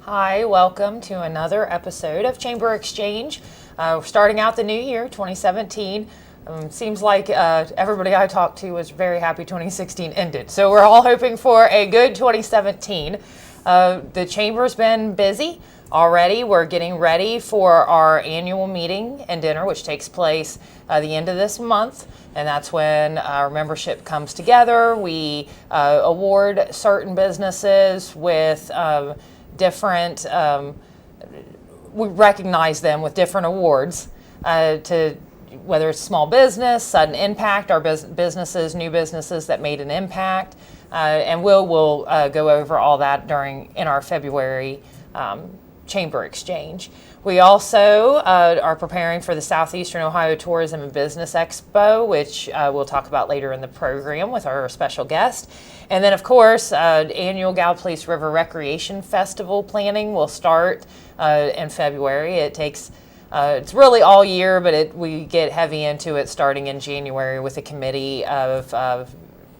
Hi, welcome to another episode of Chamber Exchange. We're starting out the new year, 2017. Seems like everybody I talked to was very happy 2016 ended. So we're all hoping for a good 2017. The Chamber's been busy already. We're getting ready for our annual meeting and dinner, which takes place the end of this month. And that's when our membership comes together. We award certain businesses with different, we recognize them with different awards to whether it's small business, sudden impact, our businesses, new businesses that made an impact, and we'll go over all that in our February Chamber Exchange. We also are preparing for the Southeastern Ohio Tourism and Business Expo, which we'll talk about later in the program with our special guest. And then, of course, annual Gallia River Recreation Festival planning will start in February. It takes, it's really all year, but we get heavy into it starting in January with a committee of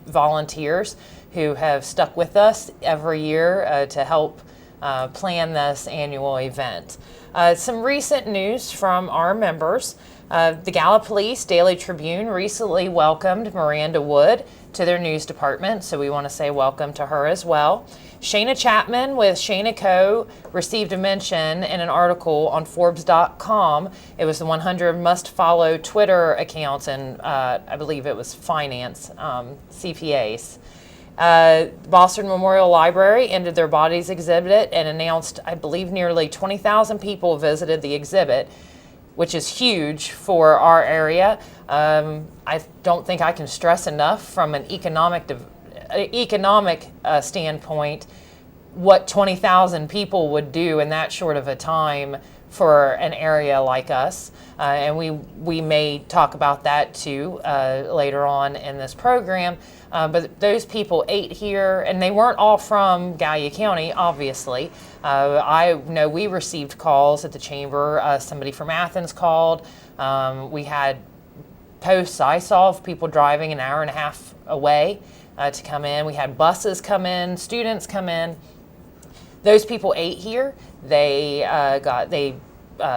volunteers who have stuck with us every year to help plan this annual event. Some recent news from our members. The Gallia Police Daily Tribune recently welcomed Miranda Wood to their news department, so we want to say welcome to her as well. Shana Chapman with Shana Co. received a mention in an article on Forbes.com. It was the 100 must-follow Twitter accounts, and I believe it was finance, CPAs. Boston Memorial Library ended their bodies exhibit and announced, I believe, nearly 20,000 people visited the exhibit, which is huge for our area. I don't think I can stress enough from an economic standpoint what 20,000 people would do in that short of a time for an area like us. And we may talk about that too later on in this program. But those people ate here, and they weren't all from Gallia County, obviously. I know we received calls at the Chamber. Somebody from Athens called. We had posts I saw of people driving an hour and a half away to come in. We had buses come in, students come in. Those people ate here. They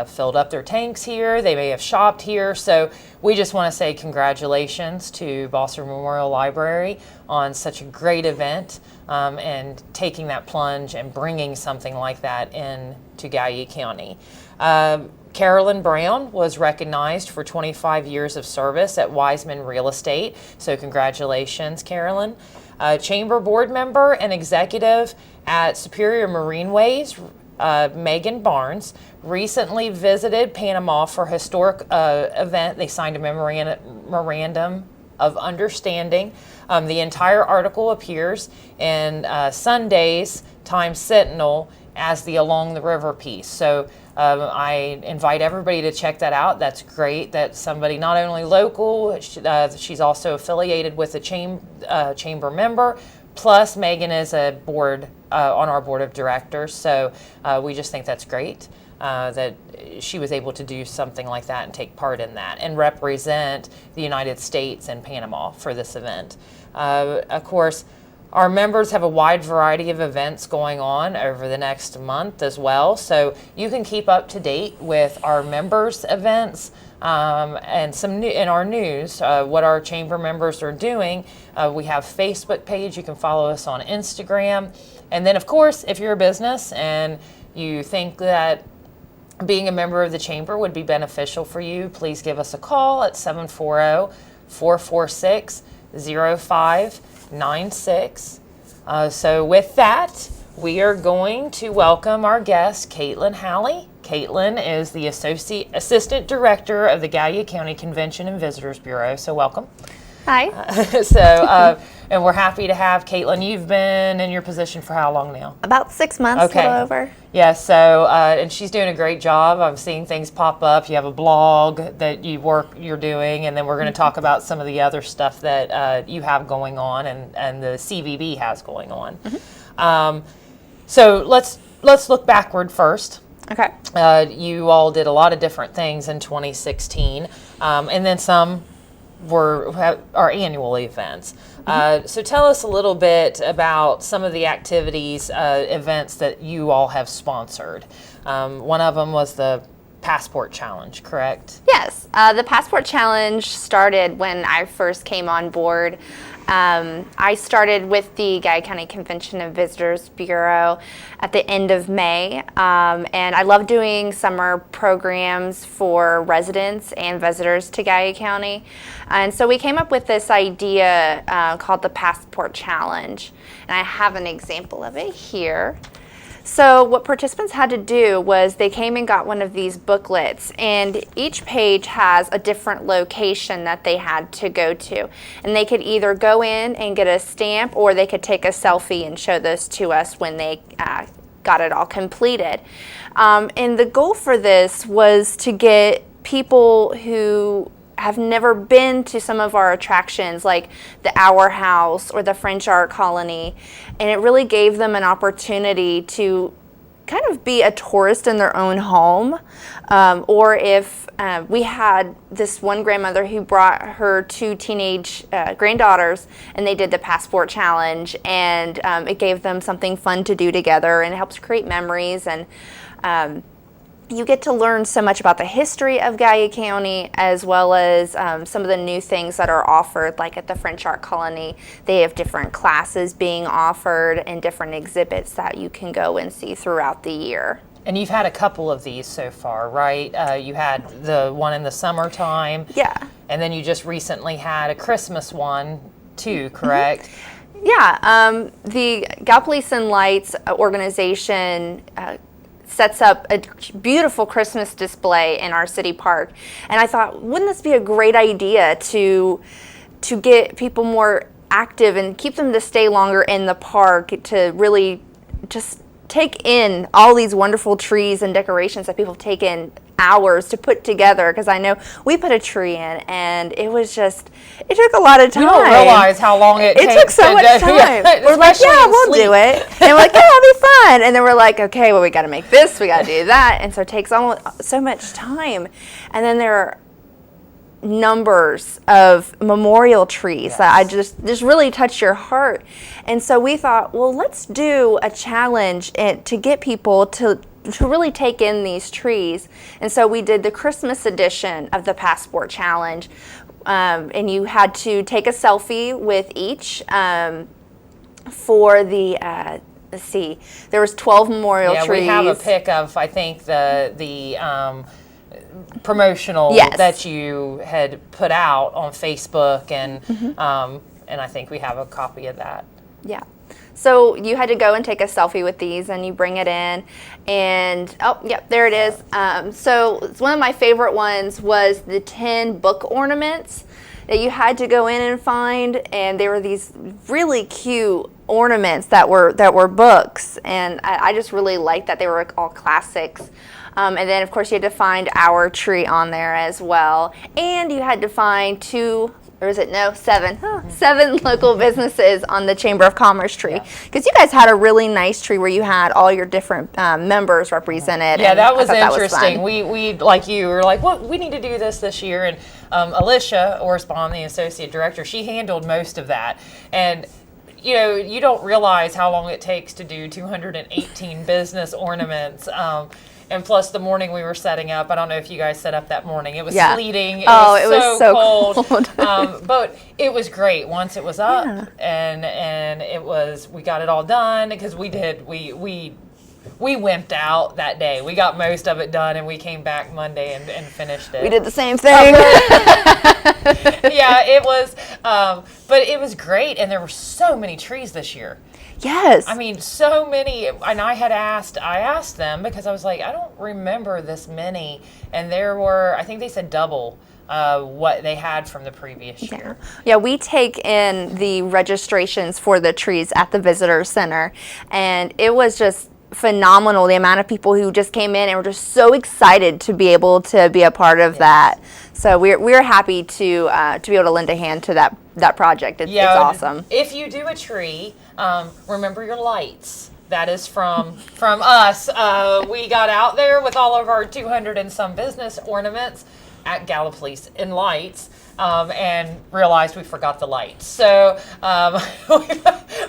filled up their tanks here. They may have shopped here. So we just want to say congratulations to Boston Memorial Library on such a great event and taking that plunge and bringing something like that into Gallia County. Kaitlynn Brown was recognized for 25 years of service at Wiseman Real Estate. So congratulations, Kaitlynn. Chamber board member and executive at Superior Marineways, Megan Barnes, recently visited Panama for a historic event. They signed a memorandum of understanding. The entire article appears in Sunday's Times Sentinel as the Along the River piece. So I invite everybody to check that out. That's great that somebody not only local, she's also affiliated with a chamber member, plus Megan is a board on our board of directors. So we just think that's great that she was able to do something like that and take part in that and represent the United States and Panama for this event. Of course, our members have a wide variety of events going on over the next month as well. So you can keep up to date with our members' events and some in our news, what our chamber members are doing. We have a Facebook page. You can follow us on Instagram. And then, of course, if you're a business and you think that being a member of the chamber would be beneficial for you, please give us a call at 740-446-0596. So with that, we are going to welcome our guest, Kaitlynn Halley. Kaitlynn is the Assistant Director of the Gallia County Convention and Visitors Bureau. So welcome. Hi. And we're happy to have Kaitlynn. You've been in your position for how long now? About 6 months, Okay. a little over. Yeah, so, and she's doing a great job. I'm seeing things pop up. You have a blog that you're doing, and then we're going to talk about some of the other stuff that you have going on and the CVB has going on. Mm-hmm. So let's look backward first. Okay. You all did a lot of different things in 2016, and then some our annual events. So tell us a little bit about some of the activities, events that you all have sponsored. One of them was the Passport Challenge, correct? Yes, the Passport Challenge started when I first came on board. I started with the Gallia County Convention and Visitors Bureau at the end of May, and I love doing summer programs for residents and visitors to Gallia County. And so we came up with this idea called the Passport Challenge, and I have an example of it here. So what participants had to do was they came and got one of these booklets, and each page has a different location that they had to go to. And they could either go in and get a stamp, or they could take a selfie and show this to us when they got it all completed. And the goal for this was to get people who have never been to some of our attractions like the Our House or the French Art Colony, and it really gave them an opportunity to kind of be a tourist in their own home. Or if we had this one grandmother who brought her two teenage granddaughters, and they did the Passport Challenge, and it gave them something fun to do together, and it helps create memories. And you get to learn so much about the history of Gallia County, as well as some of the new things that are offered, like at the French Art Colony. They have different classes being offered and different exhibits that you can go and see throughout the year. And you've had a couple of these so far, right? You had the one in the summertime. Yeah. And then you just recently had a Christmas one too, correct? Mm-hmm. Yeah. The Gal Police and Lights organization sets up a beautiful Christmas display in our city park. And I thought, wouldn't this be a great idea to get people more active and keep them to stay longer in the park, to really just take in all these wonderful trees and decorations that people have taken hours to put together, because I know we put a tree in and it took a lot of time. You don't realize how long it takes. It took so much time. Yeah, we're like, yeah, we'll do it. And we're like, yeah, it'll be fun. And then we're like, okay, well, we got to make this, we got to do that. And so it takes almost so much time. And then there are numbers of memorial trees that I just really touch your heart. And so we thought, well, let's do a challenge to get people to really take in these trees. And so we did the Christmas edition of the Passport Challenge, and you had to take a selfie with each for the let's see, there was 12 memorial trees. Yeah, we have a pic of, I think, the promotional that you had put out on Facebook, and and I think we have a copy of that. Yeah. So you had to go and take a selfie with these, and you bring it in, and oh, yep, there it is. So one of my favorite ones was the 10 book ornaments that you had to go in and find, and there were these really cute ornaments that were books, and I just really liked that they were all classics. And then, of course, you had to find our tree on there as well, and you had to find seven local businesses on the Chamber of Commerce tree, because you guys had a really nice tree where you had all your different members represented. Yeah, that was interesting. We like you were like, well, we need to do this year, and Alicia Orsbaum, the associate director, she handled most of that. And you know, you don't realize how long it takes to do 218 business ornaments. And plus, the morning we were setting up, I don't know if you guys set up that morning. It was sleeting. It was so cold. But it was great once it was up, and it was. We got it all done, because we wimped out that day. We got most of it done, and we came back Monday and finished it. We did the same thing. Yeah, it was. But it was great, and there were so many trees this year. Yes. I mean, so many, and I asked them, because I was like, I don't remember this many, and there were, I think they said double what they had from the previous year. Yeah, we take in the registrations for the trees at the visitor center, and it was just phenomenal, the amount of people who just came in and were just so excited to be able to be a part of that. So we're happy to be able to lend a hand to that project. It's awesome. If you do a tree, remember your lights. That is from us. We got out there with all of our 200 and some business ornaments at Gallia Police and Lights. and realized we forgot the lights. So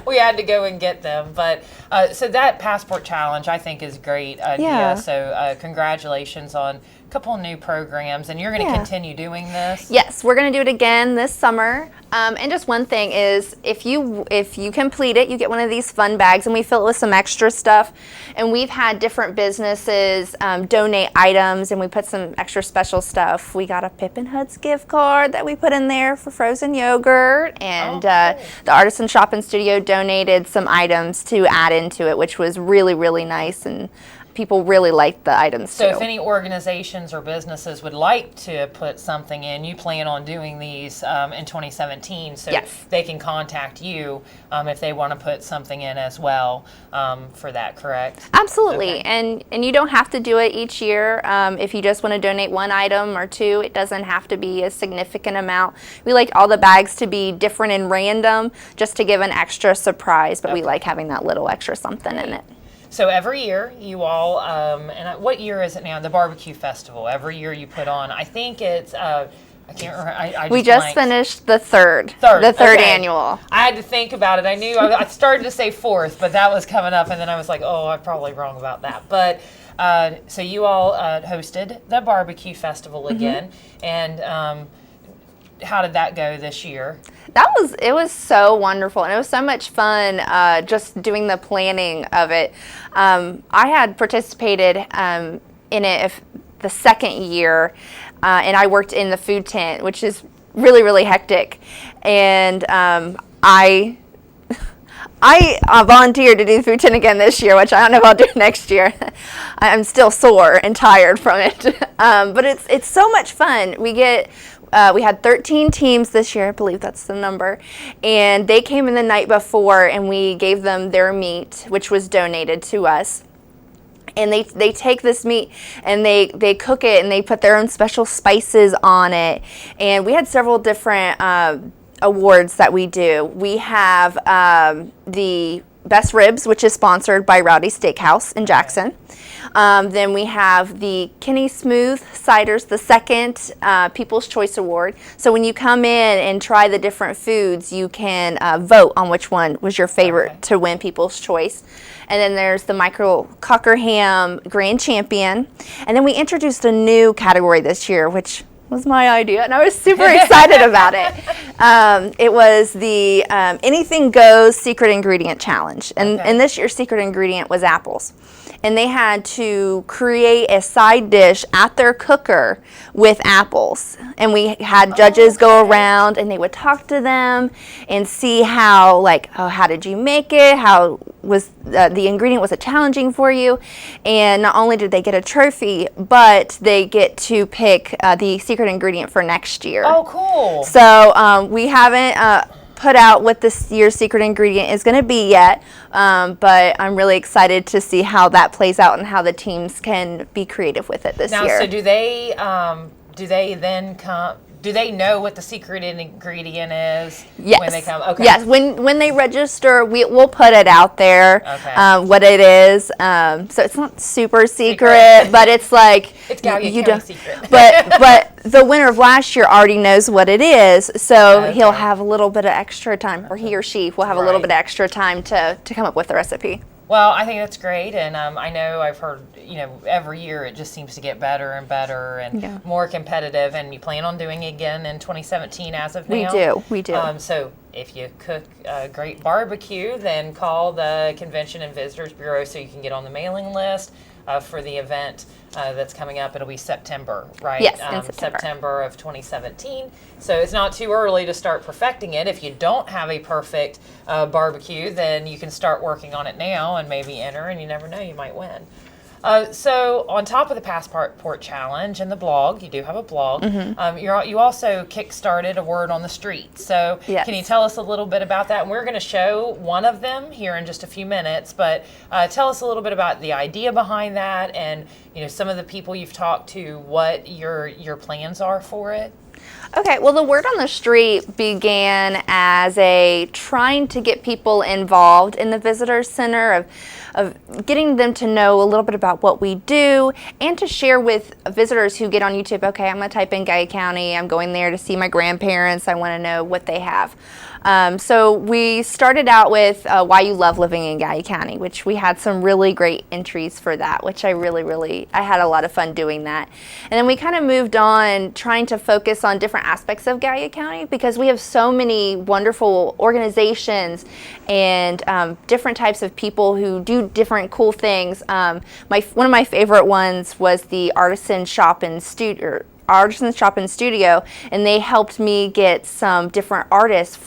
we had to go and get them. But so that passport challenge, I think, is great idea. Yeah. So congratulations on a couple of new programs, and you're going to continue doing this? Yes, we're going to do it again this summer. And just one thing is, if you complete it, you get one of these fun bags, and we fill it with some extra stuff. And we've had different businesses donate items, and we put some extra special stuff. We got a Pippin Huts gift card that we put in there for frozen yogurt, and the Artisan Shop and Studio donated some items to add into it, which was really, really nice, and people really liked the items so too. If any organizations or businesses would like to put something in, you plan on doing these in 2017, so they can contact you if they want to put something in as well for that, correct? Absolutely. Okay. And you don't have to do it each year. If you just want to donate one item or two, it doesn't have to be a significant amount. We like all the bags to be different and random just to give an extra surprise, but we like having that little extra something in it. So every year you all, and what year is it now? The barbecue festival. Every year you put on, I think it's, I can't remember. We just finished the third annual. I had to think about it. I knew, I started to say fourth, but that was coming up, and then I was like, oh, I'm probably wrong about that. But so you all hosted the barbecue festival again, and how did that go this year? It was so wonderful, and it was so much fun just doing the planning of it. I had participated in it the second year, and I worked in the food tent, which is really, really hectic. And I volunteered to do the food tent again this year, which I don't know if I'll do next year. I'm still sore and tired from it, but it's so much fun. We had 13 teams this year, I believe that's the number, and they came in the night before, and we gave them their meat, which was donated to us. And they take this meat and they cook it, and they put their own special spices on it. And we had several different awards that we do. We have the Best Ribs, which is sponsored by Rowdy Steakhouse in Jackson. Then we have the Kenny Smooth Ciders, the second People's Choice Award. So when you come in and try the different foods, you can vote on which one was your favorite to win People's Choice. And then there's the Michael Cockerham Grand Champion. And then we introduced a new category this year, which was my idea, and I was super excited about it. It was the Anything Goes Secret Ingredient Challenge. And this year's secret ingredient was apples. And they had to create a side dish at their cooker with apples. And we had judges go around, and they would talk to them and see how, how did you make it? How was the ingredient, was it challenging for you? And not only did they get a trophy, but they get to pick the secret ingredient for next year. Oh, cool. So we haven't put out what this year's secret ingredient is going to be yet, but I'm really excited to see how that plays out and how the teams can be creative with it this year. Now, so do they then come? Do they know what the secret ingredient is when they come? Okay. Yes. When they register, we'll put it out there, what it is. So it's not super secret, but it's like it's Gallia County secret. but the winner of last year already knows what it is, so he'll have a little bit of extra time, or he or she will have a little bit of extra time to come up with the recipe. Well, I think that's great, and I know I've heard, every year it just seems to get better and better and more competitive, and you plan on doing it again in 2017 as of now? We do. So if you cook a great barbecue, then call the Convention and Visitors Bureau so you can get on the mailing list for the event that's coming up. It'll be September, right? Yes, in September of 2017. So it's not too early to start perfecting it. If you don't have a perfect barbecue, then you can start working on it now and maybe enter, and you never know, you might win. So on top of the Passport Challenge and the blog, you do have a blog, you also kick-started a Word on the Street. So can you tell us a little bit about that? And we're going to show one of them here in just a few minutes, but tell us a little bit about the idea behind that and some of the people you've talked to, what your plans are for it. Okay, well, the Word on the Street began as trying to get people involved in the visitor center of of getting them to know a little bit about what we do, and to share with visitors who get on YouTube, okay, I'm going to type in Gallia County, I'm going there to see my grandparents, I want to know what they have. So we started out with why you love living in Gallia County, which we had some really great entries for that, which I had a lot of fun doing that. And then we kind of moved on trying to focus on different aspects of Gallia County, because we have so many wonderful organizations and different types of people who do different cool things. One of my favorite ones was the Artisan Shop and Studio, and they helped me get some different artists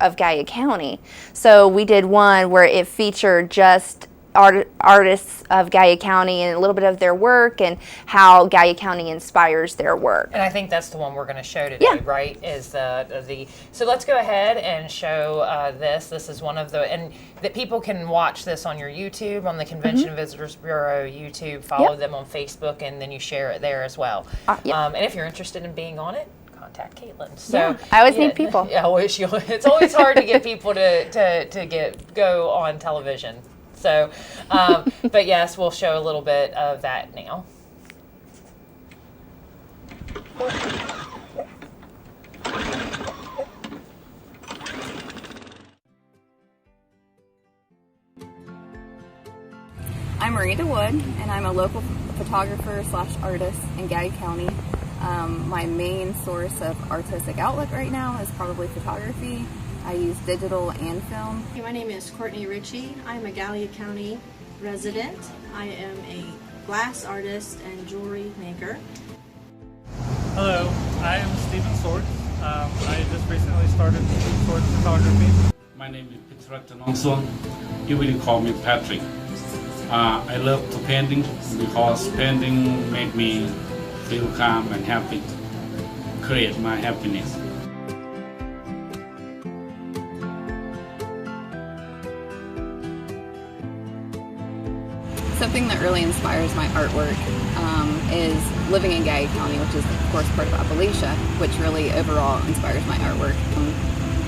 of Gallia County. So we did one where it featured just artists of Gallia County and a little bit of their work and how Gallia County inspires their work. And I think that's the one we're going to show today, Yeah. right? Is the so let's go ahead and show this. This is one of the, and that people can watch this on your YouTube, on the Convention and Visitors Bureau YouTube. Follow them on Facebook, and then you share it there as well. And if you're interested in being on it, contact Kaitlynn. So yeah, I always need people. Yeah, it's always hard to get people to go on television. So, but yes, we'll show a little bit of that now. I'm Marita Wood, and I'm a local photographer / artist in Gallia County. My main source of artistic outlet right now is probably photography. I use digital and film. Hey, my name is Courtney Ritchie. I'm a Gallia County resident. I am a glass artist and jewelry maker. Hello, I am Stephen Swords. I just recently started Swords Photography. My name is Peter Nongson. You will call me Patrick. I love to painting because painting made me feel calm and happy, create my happiness. Something that really inspires my artwork is living in Gallia County, which is of course part of Appalachia, which really overall inspires my artwork.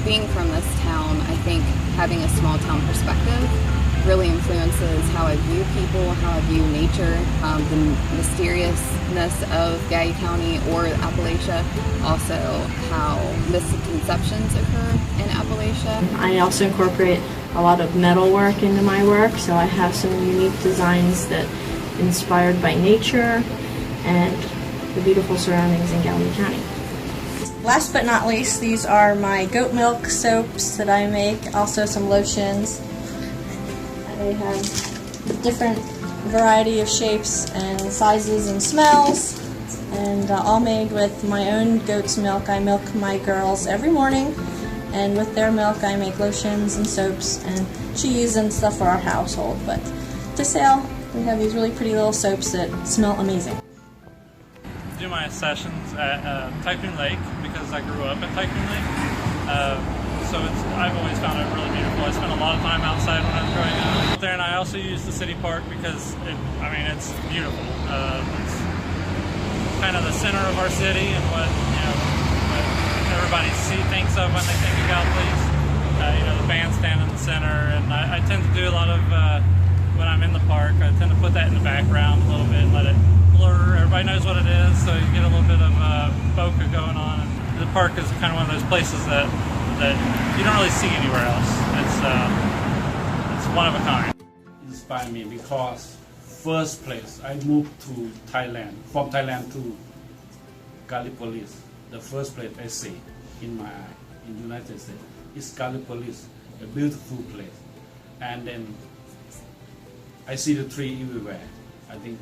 Being from this town, I think having a small town perspective really influences how I view people, how I view nature, the mysteriousness of Gallia County or Appalachia, also how misconceptions occur in Appalachia. I also incorporate a lot of metal work into my work, so I have some unique designs that inspired by nature and the beautiful surroundings in Gallia County. Last but not least, these are my goat milk soaps that I make, also some lotions. They have different variety of shapes and sizes and smells, and all made with my own goat's milk. I milk my girls every morning, and with their milk I make lotions and soaps and cheese and stuff for our household. But to sale, we have these really pretty little soaps that smell amazing. I do my sessions at Tycoon Lake because I grew up at Tycoon Lake. So I've always found it really beautiful. I spent a lot of time outside when I was growing up there, and I also use the city park because it's beautiful. It's kind of the center of our city and what everybody thinks of when they think of Gallia. The bandstand in the center, and I tend to do a lot of when I'm in the park. I tend to put that in the background a little bit and let it blur. Everybody knows what it is, so you get a little bit of bokeh going on. And the park is kind of one of those places that you don't really see anywhere else. It's one of a kind. Inspire me because first place I moved to Thailand, from Thailand to Gallipolis. The first place I see in United States is Gallipolis, a beautiful place. And then I see the tree everywhere. I think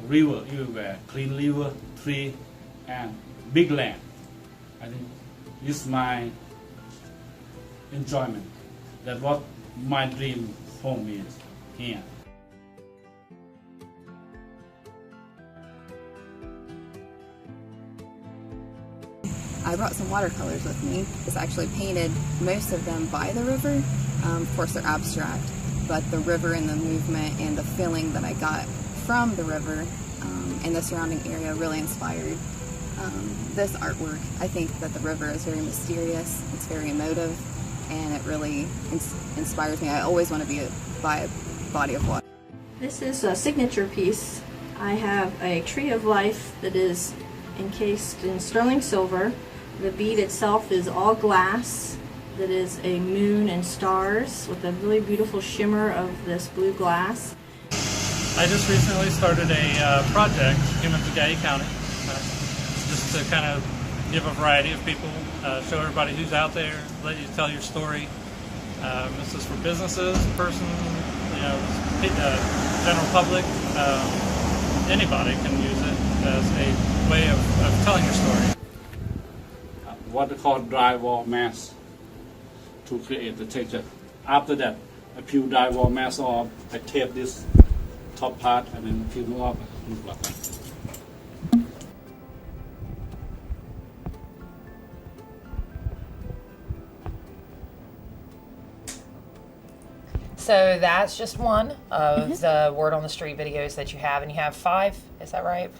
a river everywhere, clean river, tree, and big land. I think this is my enjoyment. That's what my dream home is here. I brought some watercolors with me. It's actually painted, most of them by the river. Of course they're abstract, but the river and the movement and the feeling that I got from the river and the surrounding area really inspired this artwork. I think that the river is very mysterious, it's very emotive, and it really inspires me. I always want to be by a body of water. This is a signature piece. I have a tree of life that is encased in sterling silver. The bead itself is all glass. That is a moon and stars with a really beautiful shimmer of this blue glass. I just recently started a project in Gallia County, just to kind of give a variety of people, show everybody who's out there, let you tell your story. This is for businesses, person, general public. Anybody can use it as a way of telling your story. What they call drywall mask to create the texture. After that, I peel drywall mask off, I tape this top part and then peel it off, look like that. So that's just one of the Word on the Street videos that you have, and you have 5. Is that right?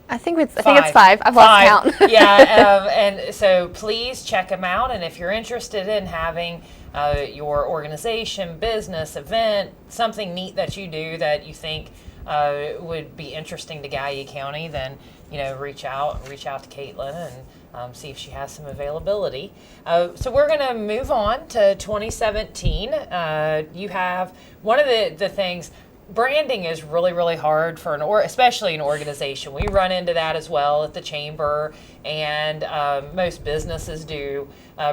I think it's 5. I've lost count. Yeah, and so please check them out. And if you're interested in having your organization, business, event, something neat that you do that you think would be interesting to Gallia County, then reach out to Kaitlynn and see if she has some availability. So we're going to move on to 2017. You have one of the things. Branding is really, really hard for especially an organization. We run into that as well at the chamber, and most businesses do.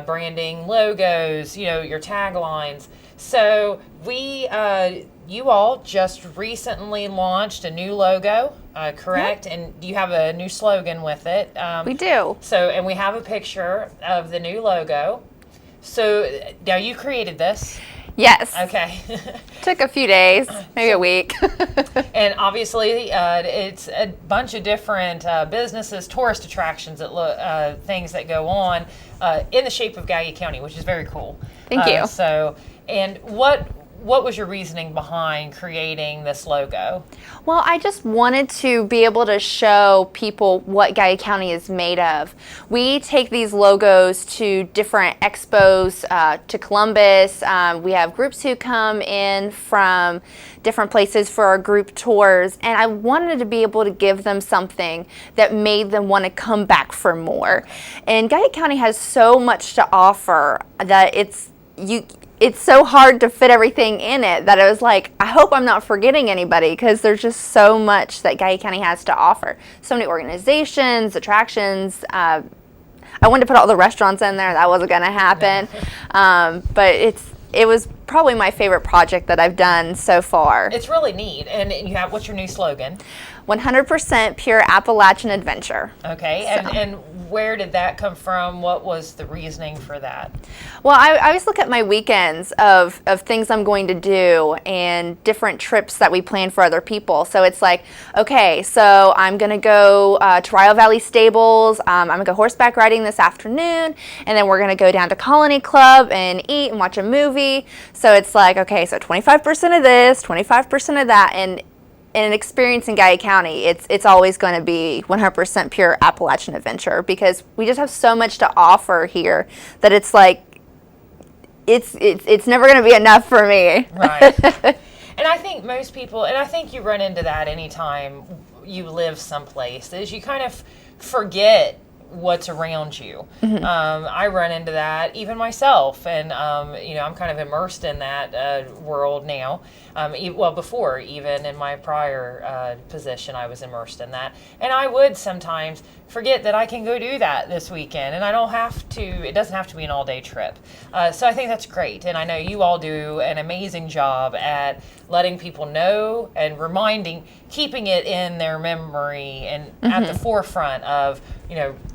Branding, logos, your taglines. So you all just recently launched a new logo, correct? Mm-hmm. And you have a new slogan with it. We do. So, and we have a picture of the new logo. So now you created this. Yes. Okay. Took a few days, maybe a week. And obviously, it's a bunch of different businesses, tourist attractions, things that go on in the shape of Gallia County, which is very cool. Thank you. So, and what was your reasoning behind creating this logo? Well, I just wanted to be able to show people what Gallia County is made of. We take these logos to different expos, to Columbus. We have groups who come in from different places for our group tours, and I wanted to be able to give them something that made them want to come back for more. And Gallia County has so much to offer that it's so hard to fit everything in it that I was like, I hope I'm not forgetting anybody, because there's just so much that Gallia County has to offer. So many organizations, attractions. I wanted to put all the restaurants in there. That wasn't going to happen. But it was probably my favorite project that I've done so far. It's really neat. And what's your new slogan? 100% pure Appalachian adventure. Okay, and where did that come from? What was the reasoning for that? Well, I always look at my weekends of things I'm going to do and different trips that we plan for other people. So it's like, okay, so I'm going to go to Rio Valley Stables. I'm going to go horseback riding this afternoon, and then we're going to go down to Colony Club and eat and watch a movie. So it's like, okay, so 25% of this, 25% of that, and in an experience in Gallia County, it's always going to be 100% pure Appalachian adventure, because we just have so much to offer here that it's like it's never going to be enough for me. Right. And I think most people, and I think you run into that anytime you live someplace, is you kind of forget what's around you. Mm-hmm. I run into that even myself, and I'm kind of immersed in that world now. Before, even in my prior position, I was immersed in that, and I would sometimes forget that I can go do that this weekend, and I don't have to. It doesn't have to be an all-day trip. So I think that's great, and I know you all do an amazing job at letting people know and keeping it in their memory and at the forefront of,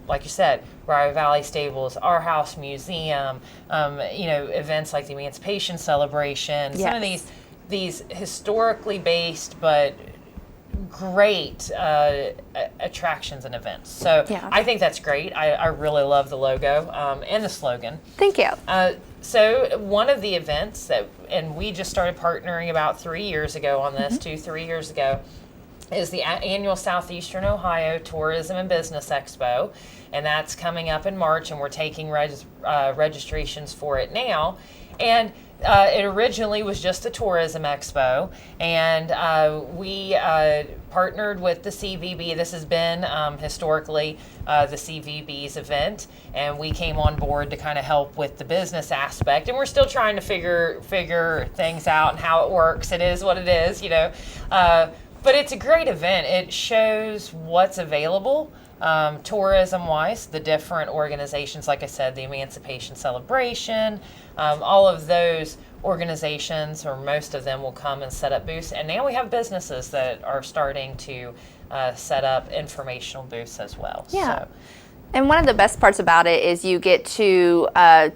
like you said, Rio Valley Stables, Our House Museum, events like the Emancipation Celebration, yes. Some of these historically based but great attractions and events. So yeah. I think that's great. I really love the logo and the slogan. Thank you. So one of the events and we just started partnering about 3 years ago on this, 3 years ago, is the annual Southeastern Ohio Tourism and Business Expo, and that's coming up in March, and we're taking registrations for it now. And it originally was just a tourism expo, and we partnered with the CVB. This has been historically the CVB's event, and we came on board to kind of help with the business aspect. And we're still trying to figure things out and how it works. It is what it is, you know. But it's a great event. It shows what's available. Tourism-wise, the different organizations, like I said, the Emancipation Celebration, all of those organizations, or most of them, will come and set up booths. And now we have businesses that are starting to set up informational booths as well. Yeah. So, and one of the best parts about it is you get to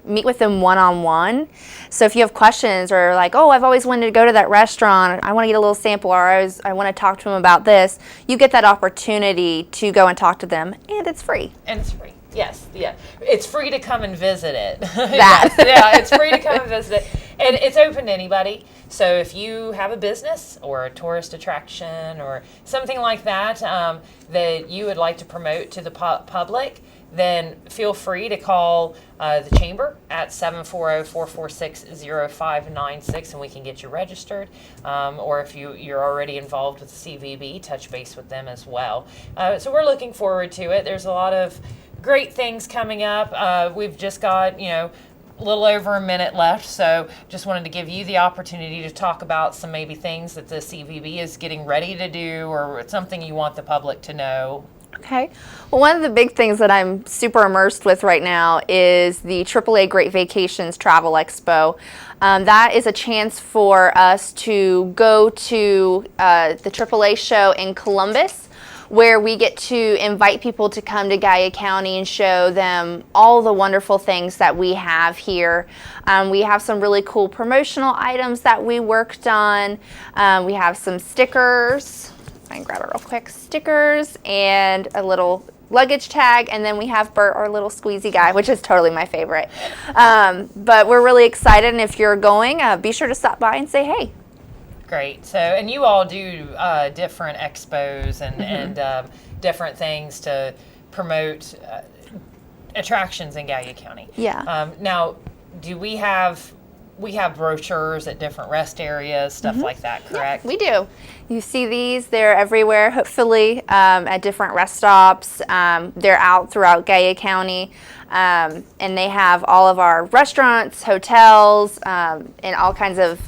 meet with them one-on-one. So if you have questions, or like, oh, I've always wanted to go to that restaurant, I want to get a little sample, or I want to talk to them about this, you get that opportunity to go and talk to them, and it's free. and it's free. Yes, yeah. It's free to come and visit it. That. Yes, yeah, it's free to come and visit it. And it's open to anybody. So if you have a business or a tourist attraction or something like that that you would like to promote to the public, then feel free to call the Chamber at 740-446-0596, and we can get you registered. Or if you're already involved with the CVB, touch base with them as well. So we're looking forward to it. There's a lot of great things coming up. We've just got, a little over a minute left, so just wanted to give you the opportunity to talk about some maybe things that the CVB is getting ready to do, or something you want the public to know. Okay. Well, one of the big things that I'm super immersed with right now is the AAA Great Vacations Travel Expo. That is a chance for us to go to the AAA show in Columbus, where we get to invite people to come to Gallia County and show them all the wonderful things that we have here. We have some really cool promotional items that we worked on. We have some stickers. I can grab it real quick. Stickers and a little luggage tag, and then we have Bert, our little squeezy guy, which is totally my favorite. But we're really excited, and if you're going, be sure to stop by and say hey. Great. So, and you all do different expos and different things to promote attractions in Gallia County. Yeah. Now, do we have brochures at different rest areas, stuff like that, correct? Yeah, we do. You see these, they're everywhere, hopefully, at different rest stops. They're out throughout Gallia County, and they have all of our restaurants, hotels, and all kinds of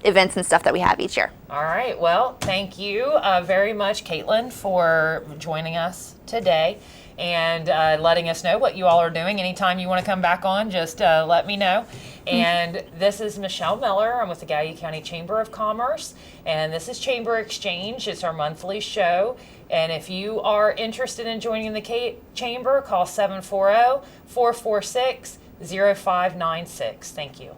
events and stuff that we have each year. All right. Well, thank you very much, Kaitlynn, for joining us today and letting us know what you all are doing. Anytime you want to come back on, just let me know. And this is Michelle Miller. I'm with the Gallia County Chamber of Commerce, and this is Chamber Exchange. It's our monthly show. And if you are interested in joining the Chamber, call 740-446-0596. Thank you.